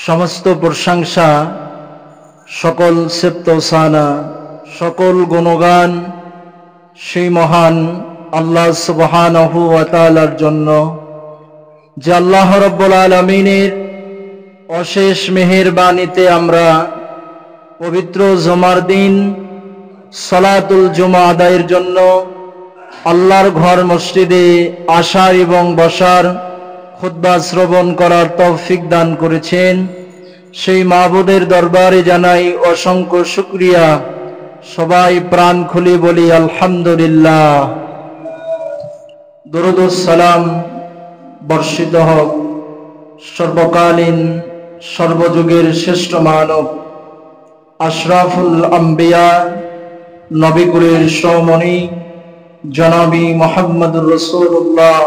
সমস্ত প্রশংসা, সকল সিফতসানা, সকল গুণগান সেই মহান আল্লাহ সুবহানাহু ওয়া তাআলার জন্য, যে আল্লাহ রাব্বুল আলামিনের অশেষ মেহেরবানিতে আমরা পবিত্র জুমার দিন সালাতুল জুমা আদায়ের জন্য আল্লাহর ঘর মসজিদে আসার এবং বসার, খুতবা শ্রবণ করার তৌফিক দান করেছেন। সেই মাবুদের দরবারে জানাই অসংখ্য শুকরিয়া। সবাই প্রাণ খুলে বলি আলহামদুলিল্লাহ। দরুদ ও সালাম বর্ষিত হোক সর্বকালীন সর্বযুগের শ্রেষ্ঠ মানব আশরাফুল আম্বিয়া, নবীকুলের সৌমনি জনাবি মুহাম্মদুর রাসূলুল্লাহ,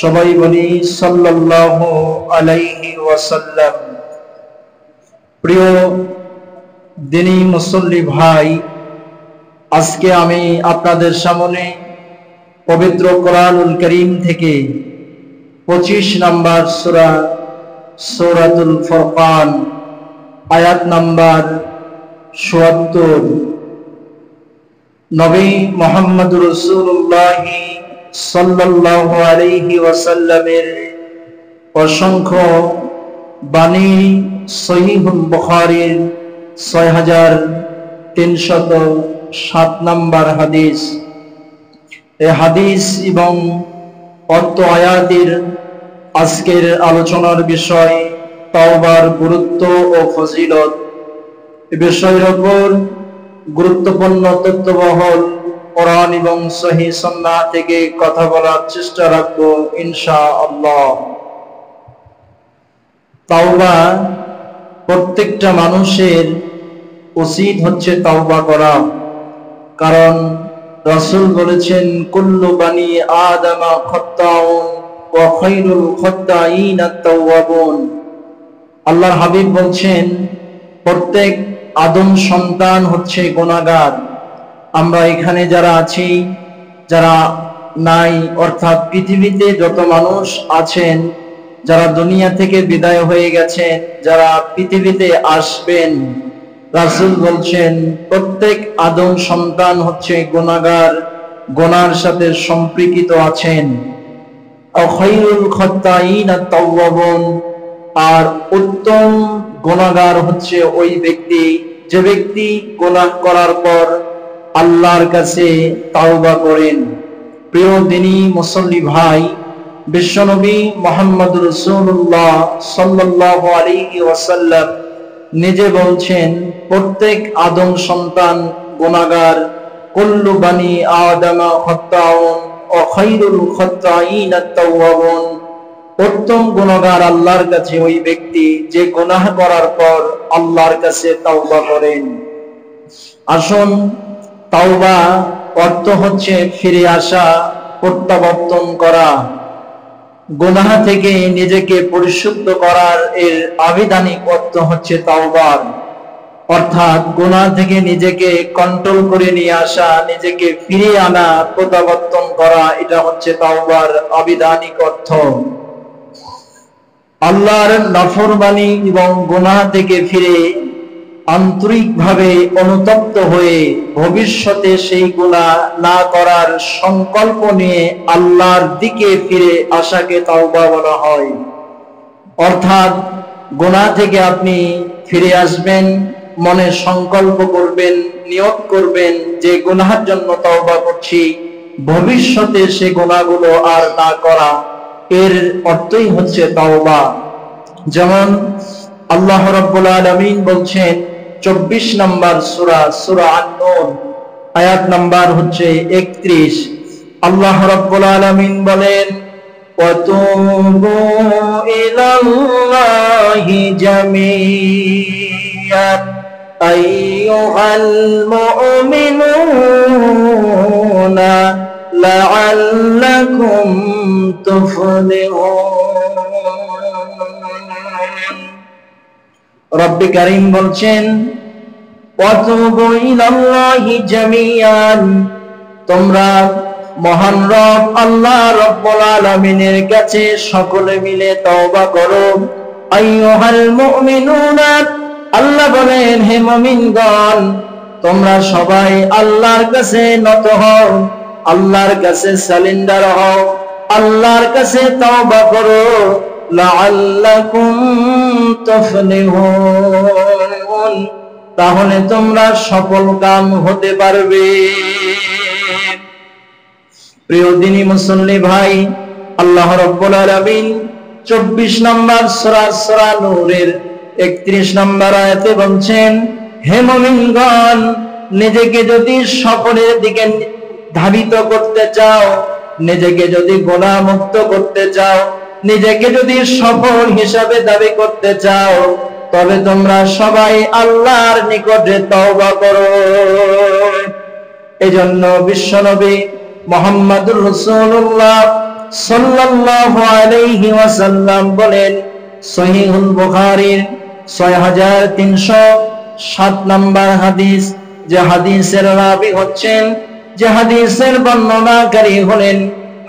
সবাই বলি সাল্লাল্লাহু আলাইহি ওয়াসাল্লাম। প্রিয় দিনী মুসল্লি ভাই, আজকে আমি আপনাদের সামনে পবিত্র কোরআনুল কারীম থেকে 25 নম্বর সূরা সূরাতুল ফুরকান আয়াত নাম্বার ৭৪, নবী মুহাম্মদুর রাসূলুল্লাহ সাল্লাল্লাহু আলাইহি ওয়াসাল্লামের অসংখ্য বাণী সহিহুল বুখারীর ৬৩০৭ নম্বর হাদিস। এই হাদিস এবং অর্থ আয়াতের আজকের আলোচনার বিষয় তাওবার গুরুত্ব ও ফজিলত। এই বিষয়ের উপর গুরুত্বপূর্ণ তথ্যবহল কোরআন এবং সহিহ সুন্নাহ থেকে কথা বলার চেষ্টা রাখবো ইনশাআল্লাহ। তাওবা, প্রত্যেকটা মানুষের উচিত হচ্ছে তাওবা করা, কারণ রাসূল বলেছেন কুল্লু বানি আদামা খাত্তাউন ওয়া খায়রুল খাত্তাইনা আত-তাওয়াবুন। আল্লাহর হাবিব বলছেন প্রত্যেক আদম সন্তান হচ্ছে গুনাহগার। আমরা এখানে যারা আছি, যারা নাই, অর্থাৎ পৃথিবীতে যত মানুষ আছেন, যারা দুনিয়া থেকে বিদায় হয়ে গেছেন, যারা পৃথিবীতে আসবেন, রাসূল বলছেন প্রত্যেক আদম সন্তান হচ্ছে গুনাহগার, গুনার সাথে সম্পৃক্ত আছেন। খায়রুল খাত্তাইনা আত-তাওয়াবুন, আর উত্তম গুনাহগার হচ্ছে ওই ব্যক্তি যে ব্যক্তি গুনাহ করার পর আল্লাহর কাছে তাওবা করেন। প্রিয় দিনী মুসল্লি ভাই, বিশ্বনবী মুহাম্মদুর রাসূলুল্লাহ সাল্লাল্লাহু আলাইহি ওয়াসাল্লাম নিজে বলছেন প্রত্যেক আদম সন্তান গুনাহগার। কুল্লু বানি আদামা খাত্তাউন ওয়া খায়রুল খাত্তাইনা আত-তাওয়াবুন। উত্তম গুনাহগার আল্লাহর কাছে ওই ব্যক্তি যে গুনাহ করার পর আল্লাহর কাছে তাওবা করেন। আসুন, তাওবা অর্থ হচ্ছে ফিরে আসা, প্রত্যাবর্তন করা, গুনাহ থেকে নিজেকে পরিশুদ্ধ করার এর আবিধানিক অর্থ হচ্ছে তাওবার, অর্থাৎ গুনাহ থেকে নিজেকে কন্ট্রোল করে নিয়ে আসা, নিজেকে ফিরিয়ে আনা, প্রত্যাবর্তন করা, এটা হচ্ছে তাওবার আবিধানিক অর্থ। আল্লাহর নাফরমানি এবং গুনাহ থেকে ফিরে আন্তরিকভাবে অনুতপ্ত হয়ে ভবিষ্যতে সেই গুনাহ না করার সংকল্প নিয়ে আল্লাহর দিকে ফিরে আসাকে তাওবা বলা হয়। অর্থাৎ গুনাহ থেকে আপনি ফিরে আসবেন, মনে সংকল্প করবেন, নিয়ত করবেন যে গুনাহের জন্য তাওবা করছি, ভবিষ্যতে সে গুনাহগুলো আর না করা, এর অর্থই হচ্ছে তাওবা। যেমন আল্লাহ রাব্বুল আলামিন বলছেন 24 নম্বর সূরা সূরা আন-নূর আয়াত নাম্বার হচ্ছে 31। আল্লাহ রাব্বুল আলামিন বলেন ওয়াতুবু ইলাল্লাহি জামিআন আইয়ুহাল মুমিনুনা লাআল্লাকুম তুফলিহুন। রব্বে কারীম বলছেন ওয়াতুবু ইলাল্লাহি জামিআন, তোমরা মহান রব আল্লাহ রাব্বুল আলামিনের কাছে সকলে মিলে তওবা করো। আইয়ুহাল মুমিনুনা, আল্লাহ বলেন হে মুমিনগণ, তোমরা সবাই আল্লাহর কাছে নত হও, আল্লাহর কাছে সারেন্ডার হও, আল্লাহর কাছে তওবা করো, লাআল্লাকুম তুফলিহুন, তাহলে তোমরা সফলকাম হতে পারবে। প্রিয় দিনী মুসল্লি ভাই, আল্লাহ রাব্বুল আলামিন 24 নম্বর সূরা নূরের 31 নম্বর আয়াতে বলছেন, হে মুমিনগণ, নিজেকে যদি সফলের দিকে ধাবিত করতে চাও, নিজেকে যদি গুনাহ মুক্ত করতে চাও, নিজেকে যদি সফল হিসাবে দাবি করতে চাও, তবে তোমরা সবাই আল্লাহর নিকটে তওবা করো। এজন্য বিশ্বনবী মুহাম্মদুর রাসূলুল্লাহ সাল্লাল্লাহু আলাইহি ওয়াসাল্লাম বলেন, সহিহুল বুখারীর 6307 নম্বর হাদিস, যে হাদিসের রাবী হচ্ছেন, যে হাদিসের বর্ণনাকারী হলেন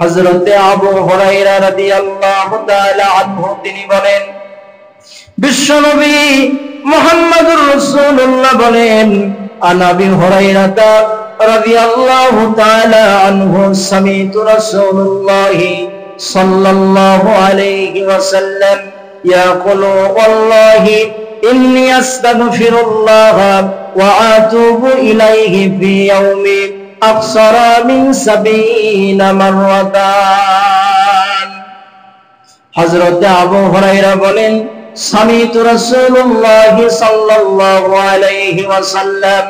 হযরতে আবু হুরায়রা রাদিয়াল্লাহু তাআলা আনহু, তিনি বলেন, বিশ্বনবী মুহাম্মদুর রাসূলুল্লাহ বলেন, আন আবি হুরায়রা রাদিয়াল্লাহু তাআলা আনহু সামিতু রাসূলুল্লাহি সাল্লাল্লাহু আলাইহি ওয়াসাল্লাম ইয়াকুলু ওয়াল্লাহি ইন্নী আস্তাগফিরুল্লাহ ওয়া আতুবু ইলাইহি ফি ইয়াউমি আকসারা মিন 70 মাররাতান। হযরত আবু হুরায়রা বলেন, সামিতু রাসূলুল্লাহি সাল্লাল্লাহু আলাইহি ওয়াসাল্লাম,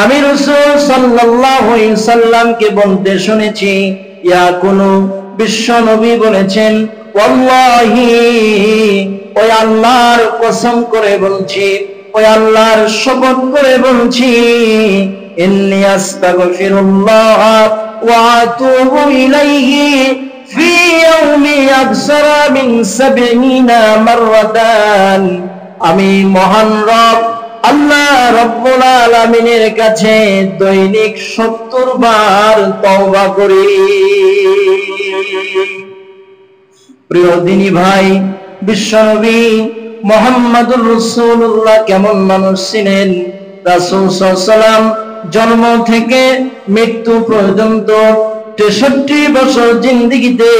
আমি রাসূল সাল্লাল্লাহু আলাইহি সাল্লামকে বলতে শুনেছি, ইয়াকুলু, বিশ্ব নবী বলেছেন, ওয়াল্লাহি, ওই আল্লাহর কসম করে বলছি, ওই আল্লাহর শপথ করে বলছি, ইন্নী আস্তাগফিরুল্লাহ ওয়া আতুবু ইলাইহি ফি ইয়াউমি আকসারা মিন 70 মাররাতান, আমি মহান রব আল্লাহ রাব্বুল আলামিনের কাছে দৈনিক 70 বার তওবা করি। প্রিয় দিনী ভাই, বিশ্বনবী মুহাম্মদুর রাসূলুল্লাহ কেমন মানুষ ছিলেন? রাসূল সাল্লাল্লাহু আলাইহি ওয়াসাল্লাম জন্ম থেকে মৃত্যু পর্যন্ত 63 বছর জিন্দেগিতে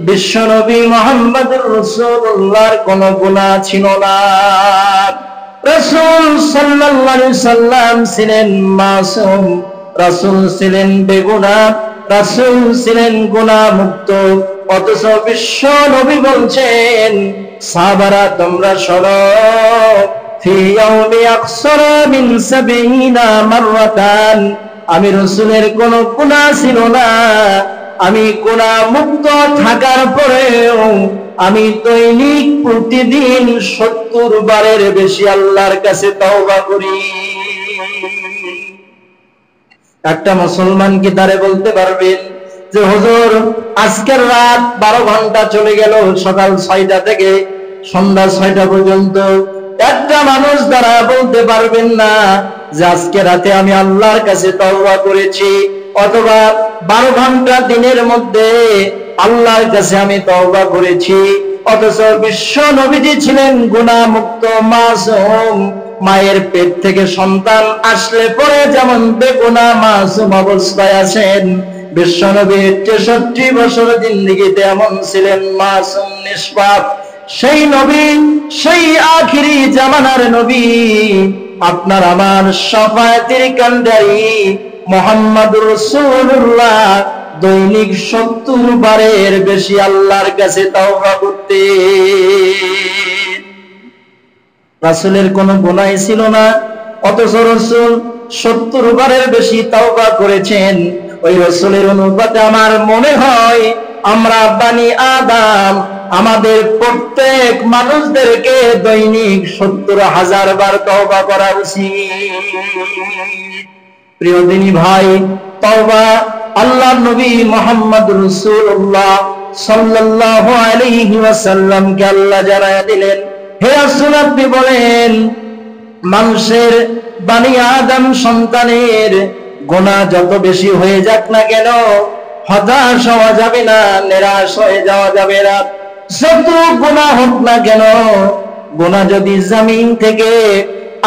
বিশ্বনবী মুহাম্মদুর রাসূলুল্লাহর কোনো গুনাহ ছিল না। রাসূল সাল্লাল্লাহু আলাইহি সাল্লাম ছিলেন মাসুম, রাসূল ছিলেন বেগুনাহ, রাসূল ছিলেন গুনাহ মুক্ত। অথচ বিশ্ব নবী বলছেন, সাহাবারা তোমরা শোনো, ফি ইয়াউমি আকসারা মিন 70 মাররাতান, আমি রাসূলের কোনো গুনাহ ছিল না, আমি গুনাহ মুক্ত থাকার পরেও আমি দৈনিক প্রতিদিন 70 বারের বেশি আল্লাহর কাছে তওবা করি। একটা মুসলমান কি তারে বলতে পারবেন যে হুজুর আজকের রাত 12 ঘন্টা চলে গেল, সকাল 6টা থেকে সন্ধ্যা 6টা পর্যন্ত? একটা মানুষ দ্বারা বলতে পারবেন না যে আজকে রাতে আমি আল্লাহর কাছে তওবা করেছি, অথবা 12 ঘন্টা দিনের মধ্যে আল্লাহর কাছে আমি তওবা করেছি। অথচ বিশ্ব নবীজি ছিলেন গুনাহ মুক্ত, মাসুম। মায়ের পেট থেকে সন্তান আসলে পরে যেমন বেগুনাহ মাসুম অবস্থায় আছেন, বিশ্ব নবী 63 বছর জিন্দেগিতে এমন ছিলেন মাসুম, নিষ্পাপ। সেই নবী, সেই আখিরি জামানার নবী, আপনার আমার শাফায়াতের কান্ডারি মুহাম্মদুর রাসূলুল্লাহ দৈনিক 70 বারের বেশি আল্লাহর কাছে তওবা করতেন। রাসূলের কোনো গুনাহ ছিল না, অথচ রাসূল 70 বারের বেশি তওবা করেছেন। ওই রাসূলের অনুপাতে আমার মনে হয় আমরা বানি আদম, আমাদের প্রত্যেক মানুষদেরকে দৈনিক 70,000 বার তওবা করা উচিত। প্রিয় দিনী ভাই, তওবা আল্লাহর নবী মুহাম্মদুর রাসূলুল্লাহ সাল্লাল্লাহু আলাইহি ওয়াসাল্লামকে আল্লাহ জানায়া দিলেন, হে রাসূল, আপনি বলেন মানুষের বানি আদম সন্তানের গুনাহ যত বেশি হয়ে যাক না কেন, হতাশ হওয়া যাবে না, নিরাশ হয়ে যাওয়া যাবে না। যত গুনাহ হোক না কেন গুনাহ যদি জমিন থেকে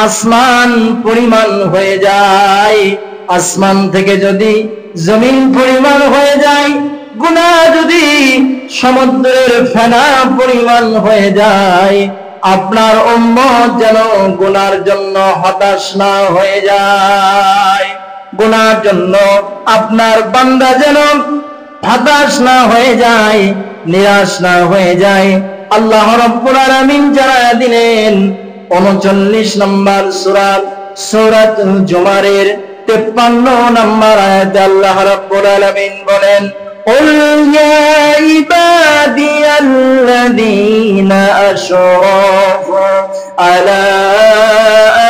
আসমান পরিমাণ হয়ে যায়, আসমান থেকে যদি জমিন পরিমাণ হয়ে যায়, গুনাহ যদি সমুদ্রের ফেনা পরিমাণ হয়ে যায়, আপনার উম্মত যেন গুনার জন্য হতাশ না হয়ে যায়, গুনার জন্য আপনার বান্দা যেন হতাশ না হয়ে যায়, নিরাশ না হয়ে যায়। আল্লাহ রাব্বুল আলামিন জানায়া দিলেন ৩৯ নম্বর সূরা সূরাতুল জুমারের ৫৩ নম্বর আয়াতে আল্লাহ রাব্বুল আলামিন বলেন, قل يا عبادي الذين أشرفوا على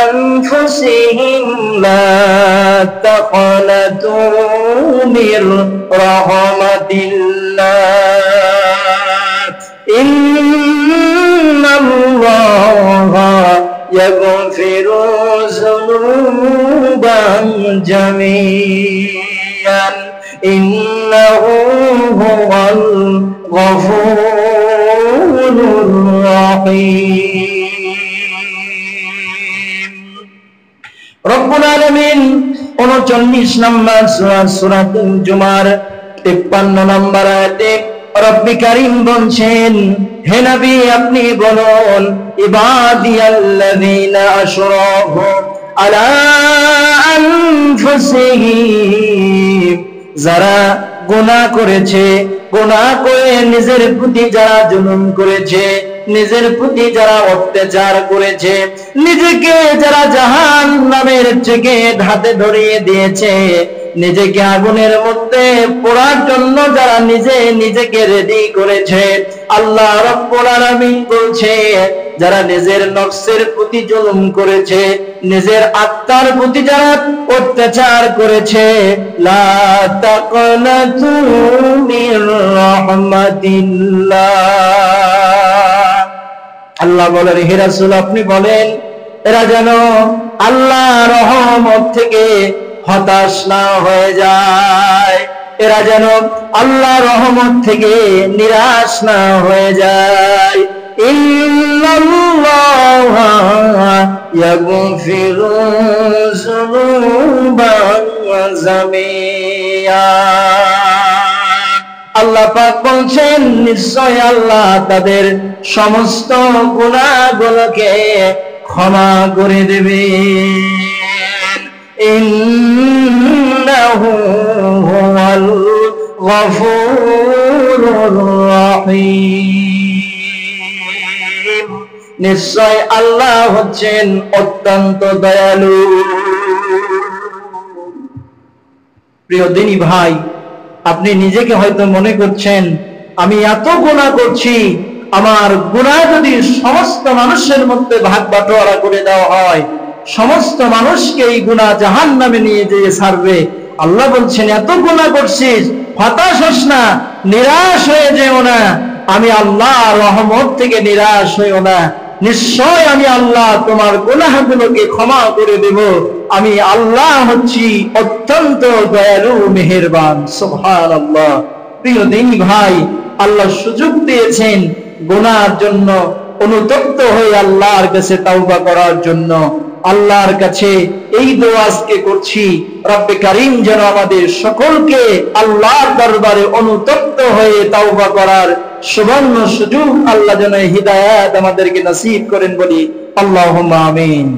أنفسهم لا تقنطوا من رحمة الله إن الله يغفر الذنوب جميعا إنه هو الغفور الرحيم। রব্বুল আলামিন ৩৯ নম্বর সূরা সূরাতুল জুমার ৫৩ নম্বর আয়াতে রব্বি কারীম বলছেন, হে নবী আপনি বলুন, ইবাদিয়াল্লাযীনা আশরাফু আলা আনফুসিহিম, যারা গুনাহ করেছে, গুনাহ করে নিজের প্রতি যারা জুলুম করেছে, নিজের প্রতি যারা অত্যাচার করেছে, নিজেকে যারা জাহান্নামের থেকে হাতে ধরিয়ে দিয়েছে, নিজেকে আগুনের মধ্যে পোড়ার জন্য যারা নিজেকে রেডি করেছে, আল্লাহ রাব্বুল আলামিন বলছে, যারা নিজের নফসের প্রতি জুলুম করেছে, নিজের আত্মার প্রতি যারা অত্যাচার করেছে, লা তাকনাতু মির রাহমাতিল্লাহ, আল্লাহ বলেন, হে রাসূল আপনি বলেন, এরা যেন আল্লাহর রহমত থেকে হতাশ না হয়ে যায়, এরা যেন আল্লাহর রহমত থেকে নিরাশ না হয়ে যায়। ইন্নাল্লাহা ইয়াগফিরু যুনুবা জামিআ, আল্লাহ পাক বলছেন নিশ্চয় আল্লাহ তাদের সমস্ত গুনাহগুলোকে ক্ষমা করে দেবেন। ইন্নাহু হুয়াল গফুরুর রহিম, নিশ্চয় আল্লাহ হচ্ছেন অত্যন্ত দয়ালু। প্রিয় দিনী ভাই, আপনি নিজেকে হয়তো মনে করছেন আমি এত গুনাহ করছি, আমার গুনাহ যদি সমস্ত মানুষের মধ্যে ভাগ বাটোয়ারা করে দেওয়া হয়, সমস্ত মানুষকে এই গুনাহ জাহান্নামে নিয়ে যেয়ে ছাড়বে। আল্লাহ বলছেন এত গুনাহ করছিস, হতাশ হোস না, নিরাশ হয়ে যেও না, আমি আল্লাহ রহমত থেকে নিরাশ হইও না, নিশ্চয় আমি আল্লাহ তোমার গুনাহগুলোকে ক্ষমা করে দেব, আমি আল্লাহ হচ্ছি অত্যন্ত দয়ালু মেহেরবান। সুবহানাল্লাহ। প্রিয় দিনী ভাই, আল্লাহ সুযোগ দিয়েছেন গুনাহর জন্য অনুতপ্ত হয়ে আল্লাহর কাছে তাওবা করার জন্য। আল্লাহর কাছে এই দোয়া আজকে করছি, রব্বে কারীম যেন আমাদের সকলকে আল্লাহর দরবারে অনুতপ্ত হয়ে তাওবা করার সুবর্ণ সুযোগ আল্লাহ যেন হিদায়াত আমাদেরকে নসিব করেন বলি আল্লাহুম্মা আমিন।